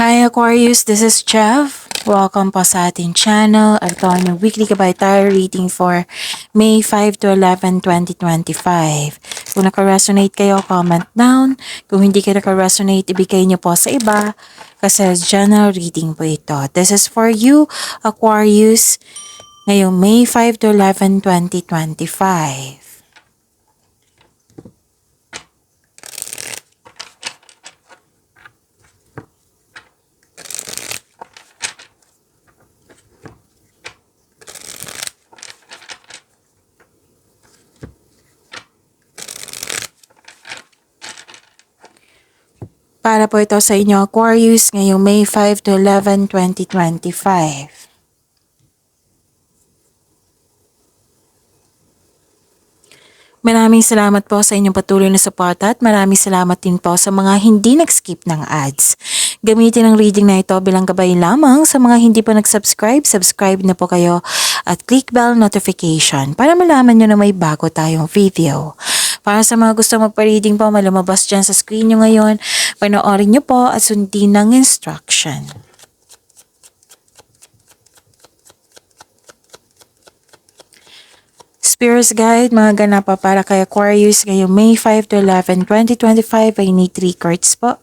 Hi Aquarius, this is Jeff. Welcome po sa ating channel. Ito ang yung weekly Kabay Tarot reading for May 5 to 11, 2025. Kung naka-resonate kayo, comment down. Kung hindi kayo naka-resonate, ibigay niyo po sa iba kasi general reading po ito. This is for you, Aquarius, ngayong May 5 to 11, 2025. Para po ito sa inyo, Aquarius, ngayong May 5 to 11, 2025. Maraming salamat po sa inyong patuloy na suporta at maraming salamat din po sa mga hindi nag-skip ng ads. Gamitin ang reading na ito bilang gabay lamang sa mga hindi pa nag-subscribe, subscribe na po kayo at click bell notification para malaman nyo na may bago tayong video. Para sa mga gusto magpa-reading po, malumabas dyan sa screen nyo ngayon, panoorin nyo po at sundin ng instruction. Spirit's Guide, mga ganapa para kay Aquarius ngayong May 5 to 11, 2025 ay need 3 cards po.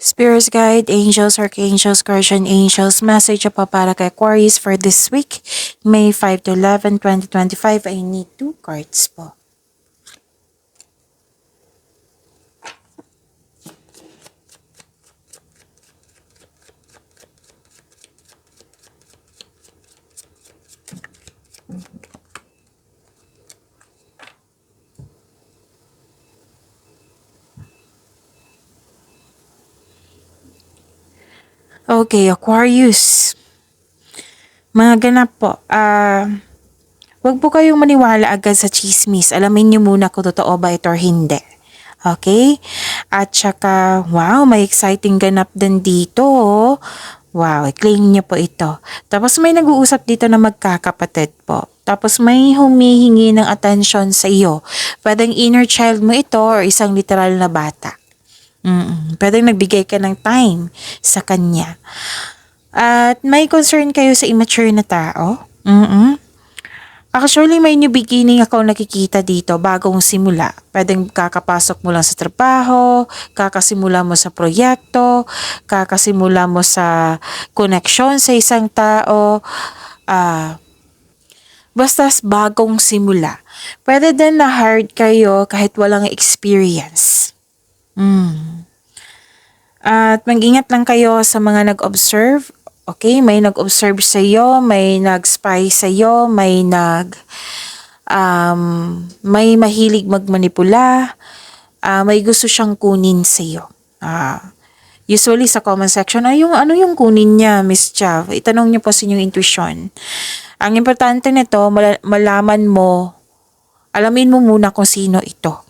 Spirit's Guide, Angels, Archangels, Guardian Angels, message pa para kay Aquarius for this week, May 5 to 11, 2025, I need 2 cards po. Okay, Aquarius. Mga ganap po, wag po kayong maniwala agad sa chismis. Alamin niyo muna kung totoo ba ito or hindi. Okay? At saka, wow, may exciting ganap din dito. Wow, i-claim niyo po ito. Tapos may nag-uusap dito na magkakapatid po. Tapos may humihingi ng attention sa iyo. Pwedeng inner child mo ito or isang literal na bata. Pwedeng nagbigay ka ng time sa kanya. At may concern kayo sa immature na tao. Actually, may new beginning ako nakikita dito, bagong simula. Pwedeng kakapasok mo lang sa trabaho, kakasimula mo sa proyekto, kakasimula mo sa connection sa isang tao. Basta bagong simula. Pwede din na hard kayo kahit walang experience. At mag-ingat lang kayo sa mga nag-observe. Okay, may nag-observe sa iyo, may nag-spy sa iyo, may mahilig magmanipula, may gusto siyang kunin sa iyo. Usually sa comment section, ano yung kunin niya, Miss Chav? Itanong niyo po sa inyong intuition. Ang importante nito, malaman mo, alamin mo muna kung sino ito.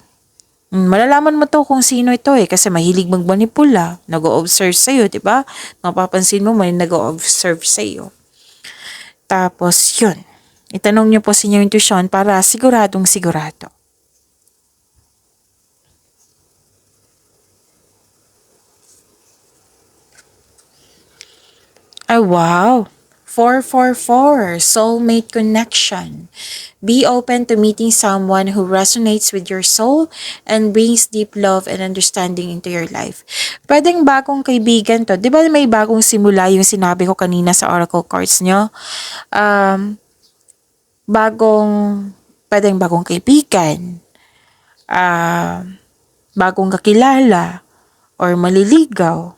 Malalaman mo to kung sino ito kasi mahilig magmanipula, nag-o-observe sa'yo, di ba? Mapapansin mo may nag-o-observe sa'yo. Tapos yun, itanong niyo po sa inyong intuition para siguradong sigurado. Ay, wow! 444, soulmate connection. Be open to meeting someone who resonates with your soul and brings deep love and understanding into your life. Pwedeng bagong kaibigan to. Di ba may bagong simula yung sinabi ko kanina sa oracle cards nyo? Pwedeng bagong kaibigan. Bagong kakilala. or maliligaw.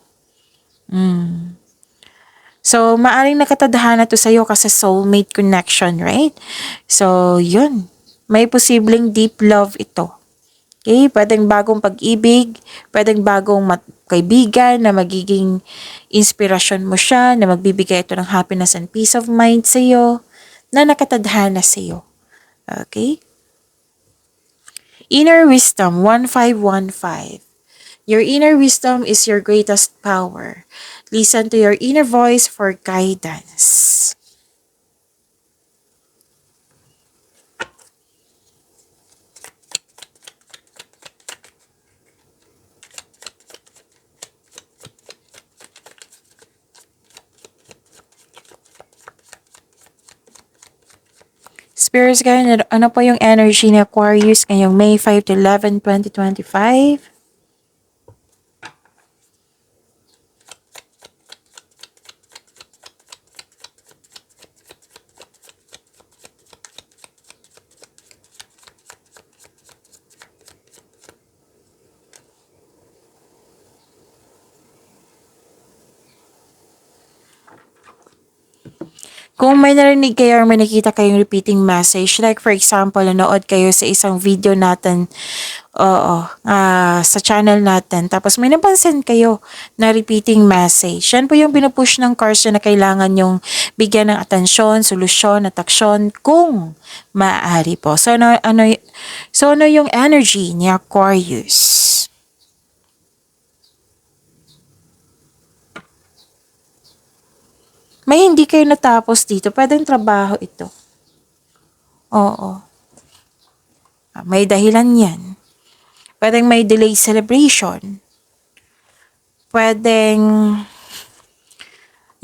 So, maaring nakatadhana to sa'yo kasi soulmate connection, right? So, yun. May posibleng deep love ito. Okay? Pwedeng bagong pag-ibig, pwedeng bagong kaibigan na magiging inspirasyon mo siya, na magbibigay ito ng happiness and peace of mind sa'yo, na nakatadhana sa'yo. Okay? Inner Wisdom 1515. Your inner wisdom is your greatest power. Listen to your inner voice for guidance. Spirits guide, ano po yung energy ni Aquarius ngayong May 5 to 11, 2025? Kung may narinig kayo or may nakita kayong repeating message, like for example, nanood kayo sa isang video natin, sa channel natin, tapos may napansin kayo na repeating message, yan po yung pinupush ng cards na kailangan yung bigyan ng atensyon, solusyon, at aksyon kung maaari po. So, ano yung energy ni Aquarius? May hindi kayo natapos dito. Pwedeng trabaho ito. Oo. May dahilan yan. Pwedeng may delay celebration. Pwedeng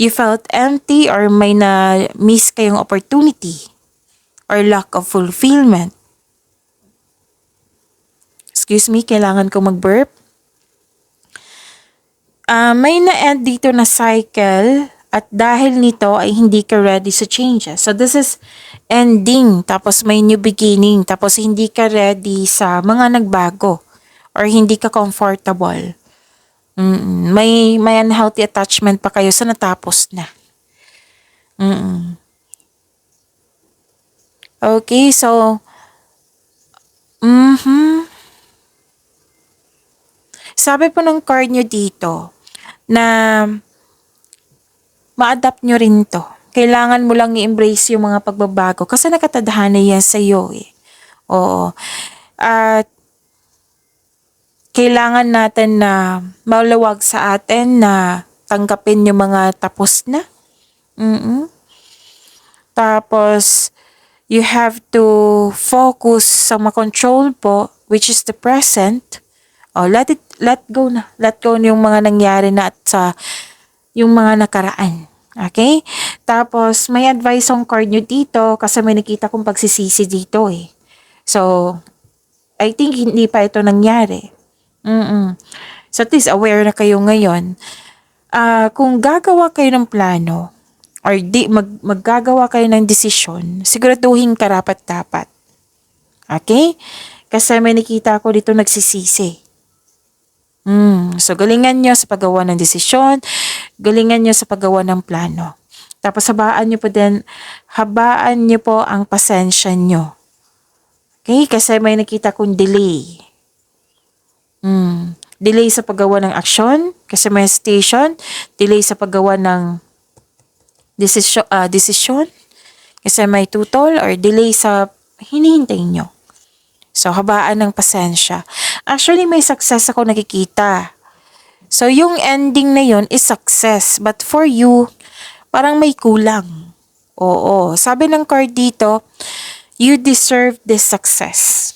you felt empty or may na-miss kayong opportunity or lack of fulfillment. Excuse me, kailangan ko mag-burp. May na-end dito na cycle at dahil nito ay hindi ka ready sa changes. So this is ending, tapos may new beginning, tapos hindi ka ready sa mga nagbago or hindi ka comfortable. May unhealthy attachment pa kayo sa natapos na. Okay, so sabi po ng card nyo dito na ma-adapt nyo rin to. Kailangan mo lang i-embrace yung mga pagbabago kasi nakatadhana yan sa iyo eh. Oo. At kailangan natin na maluwag sa atin na tanggapin yung mga tapos na. Tapos, you have to focus sa ma-control po, which is the present. Let go na. Let go na yung mga nangyari na at sa yung mga nakaraan. Okay? Tapos, may advice ang card nyo dito kasi may nakita kong pagsisisi dito eh. So, I think hindi pa ito nangyari. So, at least aware na kayo ngayon. Kung gagawa kayo ng plano or maggagawa kayo ng desisyon, siguraduhin karapat-dapat. Okay? Kasi may nakita ko dito nagsisisi. So, galingan nyo sa paggawa ng desisyon, galingan nyo sa paggawa ng plano. Tapos, habaan nyo po ang pasensya nyo. Okay? Kasi may nakita kong delay. Delay sa paggawa ng aksyon, kasi may hesitation, delay sa paggawa ng desisyon, kasi may tutol, or delay sa hinihintay nyo. So, habaan ng pasensya. Actually, may success ako nakikita. So, yung ending na yun is success. But for you, parang may kulang. Oo. Sabi ng card dito, you deserve this success.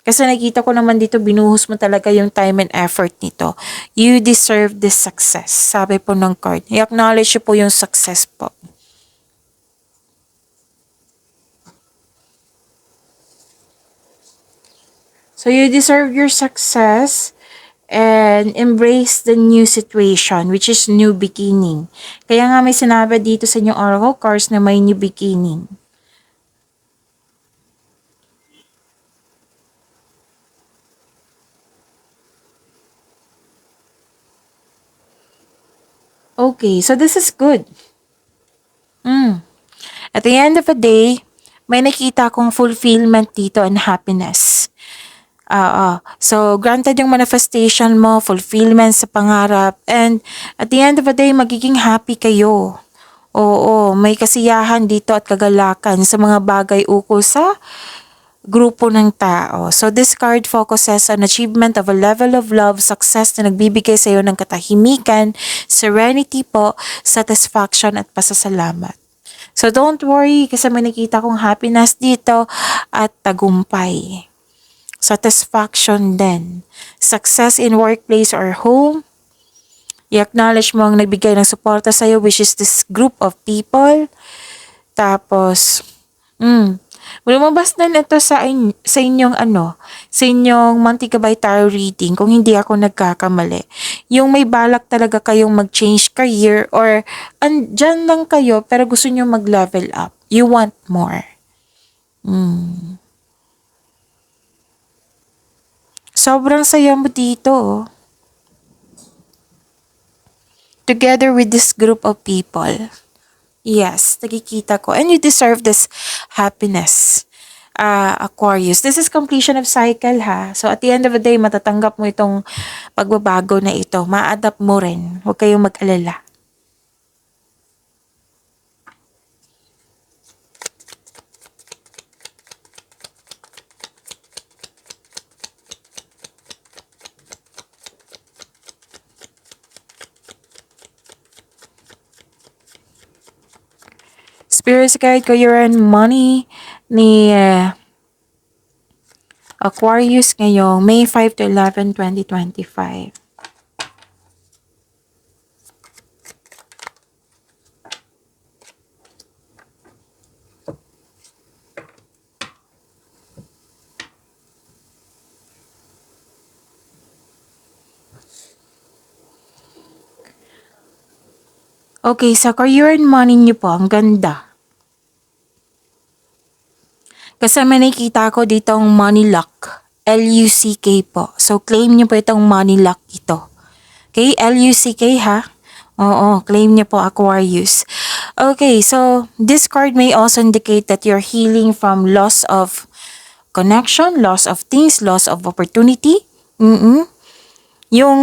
Kasi nakita ko naman dito, binuhos mo talaga yung time and effort nito. You deserve this success. Sabi po ng card. I-acknowledge po yung success po. So, you deserve your success and embrace the new situation, which is new beginning. Kaya nga may sinabi dito sa inyong oracle cards na may new beginning. Okay, so this is good. Mm. At the end of the day, may nakita akong fulfillment dito and happiness. Oo. So, granted yung manifestation mo, fulfillment sa pangarap, and at the end of the day, magiging happy kayo. Oo, may kasiyahan dito at kagalakan sa mga bagay ukol sa grupo ng tao. So, this card focuses on achievement of a level of love, success na nagbibigay sa iyo ng katahimikan, serenity po, satisfaction at pasasalamat. So, don't worry kasi may nakita kong happiness dito at tagumpay. Satisfaction din. Success in workplace or home. I-acknowledge mo ang nagbigay ng suporta sa'yo, which is this group of people. Tapos, lumabas din ito sa inyong sa inyong monthly gabay tarot reading kung hindi ako nagkakamali. Yung may balak talaga kayong mag-change career or andyan lang kayo pero gusto nyo mag-level up. You want more. Sobrang saya mo dito, oh. Together with this group of people. Yes, nakikita ko. And you deserve this happiness, Aquarius. This is completion of cycle, ha? So, at the end of the day, matatanggap mo itong pagbabago na ito. Ma-adapt mo rin. Huwag kayong mag-alala. Spirit guide ko, you're in money ni Aquarius ngayong May 5 to 11, 2025. Okay, sa career and money niyo po, ang ganda. Kasi may nakikita ko ditong money luck. L-U-C-K po. So, claim niyo po itong money luck ito. Okay, L-U-C-K ha? Oo, claim niyo po Aquarius. Okay, so this card may also indicate that you're healing from loss of connection, loss of things, loss of opportunity. Yung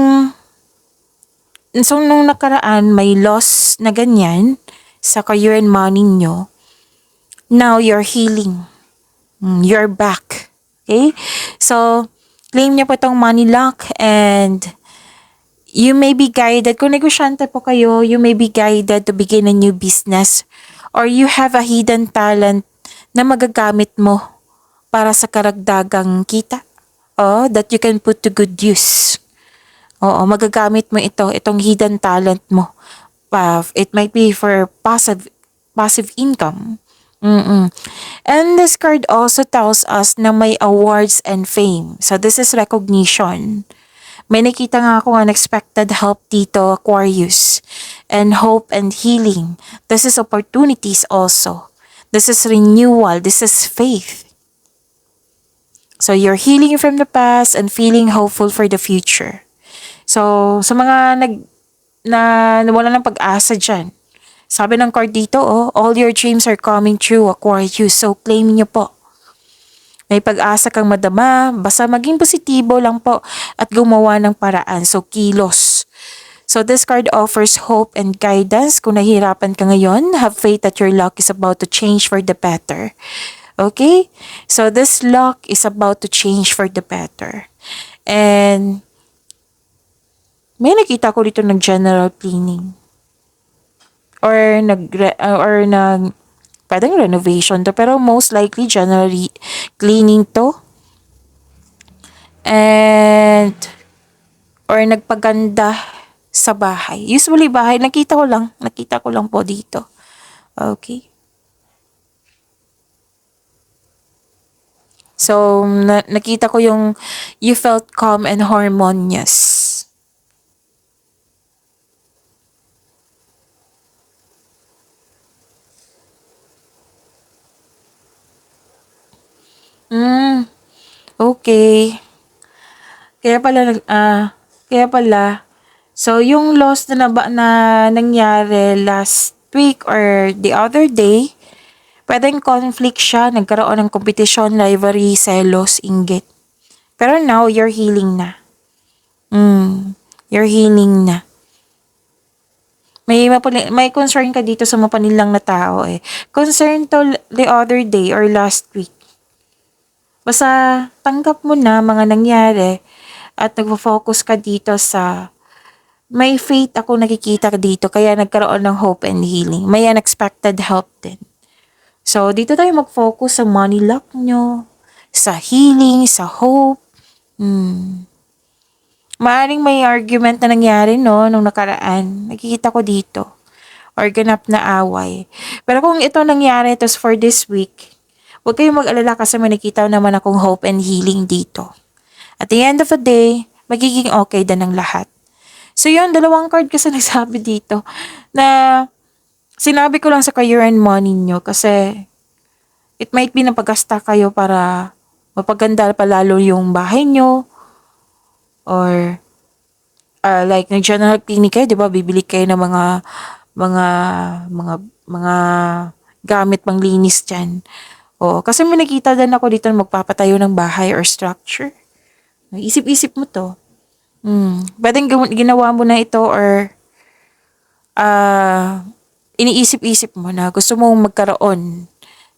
so, nung nakaraan, may loss na ganyan sa career and money nyo. Now, you're healing. You're back. Okay? So, claim niyo po itong money luck and you may be guided. Kung negosyante po kayo, you may be guided to begin a new business or you have a hidden talent na magagamit mo para sa karagdagang kita. That you can put to good use. Magagamit mo itong hidden talent mo. It might be for passive income. And this card also tells us na may awards and fame. So this is recognition. May nakita nga akong unexpected help dito, Aquarius. And hope and healing. This is opportunities also. This is renewal. This is faith. So you're healing from the past and feeling hopeful for the future. So, sa mga wala ng pag-asa dyan, sabi ng card dito, all your dreams are coming true, Aquarius. So, claim niyo po. May pag-asa kang madama, basta maging positibo lang po at gumawa ng paraan. So, kilos. So, this card offers hope and guidance. Kung nahihirapan ka ngayon, have faith that your luck is about to change for the better. Okay? So, this luck is about to change for the better. And may nakita ko dito ng general cleaning. Or pwedeng renovation to, pero most likely generally cleaning to. And, or nagpaganda sa bahay. Usually bahay, nakita ko lang po dito. Okay. So, nakita ko yung you felt calm and harmonious. Okay. Kaya pala So, yung loss na nangyari last week or the other day, pwedeng conflict siya, nagkaroon ng competition, rivalry, selos, inggit. Pero now, you're healing na. You're healing na. May concern ka dito sa mapanilang na tao eh. Concern to the other day or last week. Basta tanggap mo na mga nangyari at nagfo-focus ka dito sa may faith ako nakikita dito kaya nagkaroon ng hope and healing. May unexpected help din. So, dito tayo mag-focus sa money luck nyo, sa healing, sa hope. Maaring may argument na nangyari no, nung nakaraan. Nakikita ko dito. Or ganap na away. Pero kung ito nangyari, ito for this week, huwag kayong mag-alala kasi may nakita naman akong hope and healing dito. At the end of the day, magiging okay din ang lahat. So yun, dalawang card kasi nagsabi dito na sinabi ko lang sa career and money nyo kasi it might be napagasta kayo para mapaganda pa lalo yung bahay nyo or like nag-general clinic kayo, 'di ba? Bibili kayo ng mga mga mga gamit panglinis diyan. O, kasi may nakita din ako dito na magpapatayo ng bahay or structure. Isip-isip mo to. Pwedeng ginawa mo na ito or iniisip-isip mo na gusto mo magkaroon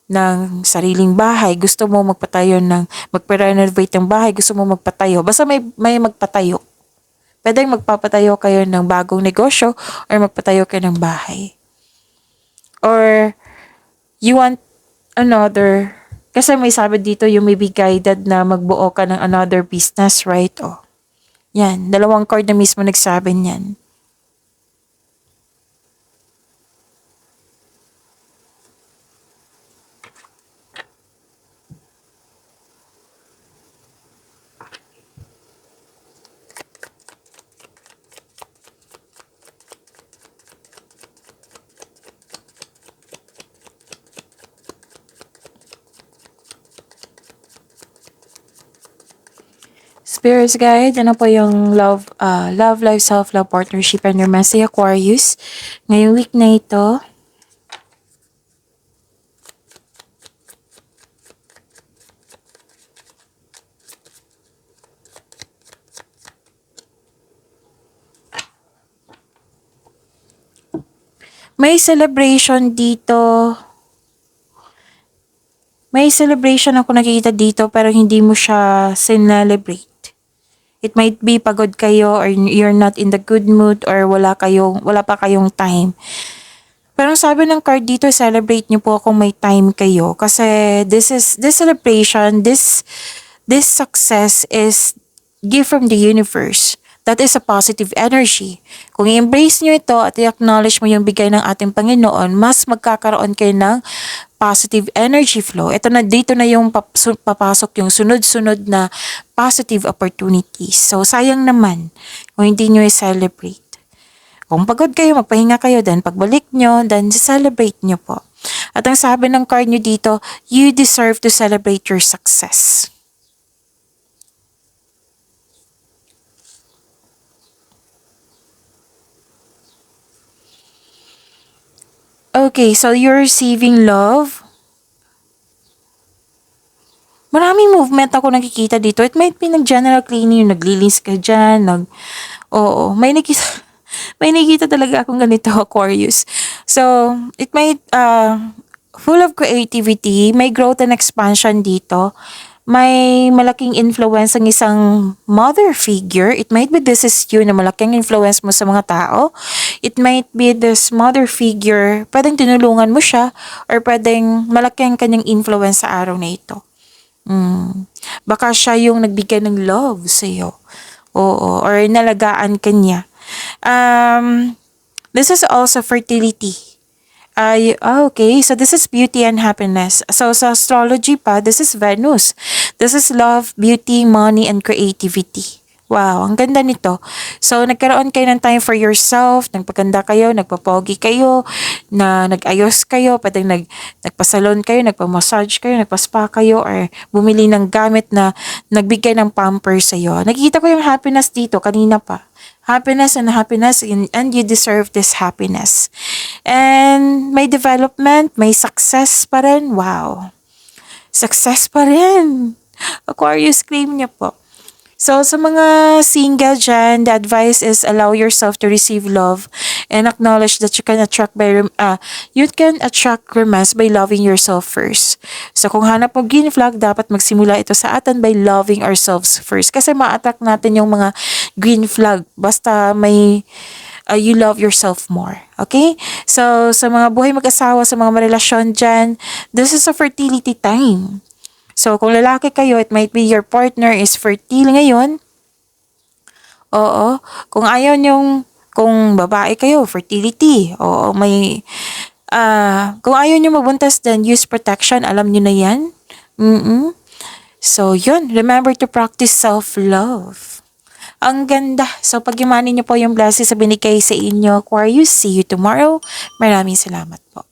ng sariling bahay, gusto mo magpa-renovate ng bahay, gusto mo magpatayo. Basta may magpatayo. Pwedeng magpapatayo kayo ng bagong negosyo or magpatayo kayo ng bahay. Or you want another, kasi may sabi dito you may be guided na magbuo ka ng another business, right? O, yan, dalawang card na mismo nagsabi niyan. Spirits guide, ano po yung love life, self-love, partnership, and romantic Aquarius. Ngayong week na ito, may celebration dito. May celebration ako nakikita dito pero hindi mo siya celebrate. It might be pagod kayo or you're not in the good mood or wala pa kayong time. Pero sabi ng card dito, celebrate niyo po kung may time kayo kasi this celebration, this success is gift from the universe. That is a positive energy. Kung i-embrace nyo ito at i-acknowledge mo yung bigay ng ating Panginoon, mas magkakaroon kayo ng positive energy flow. Ito na, dito na yung papasok yung sunod-sunod na positive opportunities. So, sayang naman kung hindi nyo i-celebrate. Kung pagod kayo, magpahinga kayo, then pagbalik nyo, then celebrate nyo po. At ang sabi ng card nyo dito, you deserve to celebrate your success. Okay, so you're receiving love. Maraming movement ako nakikita dito. It might be nag-general cleaning, naglilinis ka dyan, oo, may nakita, may nakita talaga akong ganito, Aquarius. So, it might, full of creativity, may growth and expansion dito. May malaking influence ang isang mother figure. It might be this is you na malaking influence mo sa mga tao. It might be this mother figure, pwedeng tinulungan mo siya or pwedeng malaking kanyang influence sa araw na ito. Baka siya yung nagbigay ng love sa iyo. Oo, or nalagaan kanya. This is also fertility. Okay. So this is beauty and happiness. So sa astrology pa, this is Venus. This is love, beauty, money, and creativity. Wow, ang ganda nito. So, nagkaroon kayo ng time for yourself, nagpaganda kayo, nagpapogi kayo, na nag-ayos kayo, pwedeng nagpasalon kayo, nagpa-massage kayo, nagpa-spa kayo, or bumili ng gamit na nagbigay ng pampers sa'yo. Nakikita ko yung happiness dito, kanina pa. Happiness and happiness, and you deserve this happiness. And may development, may success pa rin. Wow. Success pa rin. Aquarius, claim niya po. So, sa mga single dyan, the advice is allow yourself to receive love and acknowledge that you can attract romance by loving yourself first. So, kung hanap mo green flag, dapat magsimula ito sa atin by loving ourselves first. Kasi ma-attract natin yung mga green flag basta may you love yourself more. Okay? So, sa mga buhay mag-asawa, sa mga marelasyon dyan, this is a fertility time. So, kung lalaki kayo, it might be your partner is fertile ngayon. Oo. Kung babae kayo, fertility. Oo, kung ayaw nyo mabuntas, then use protection. Alam nyo na yan. So, yun. Remember to practice self-love. Ang ganda. So, pag-imanin nyo po yung blessings sa binigay sa inyo, Aquarius. See you tomorrow. Maraming salamat po.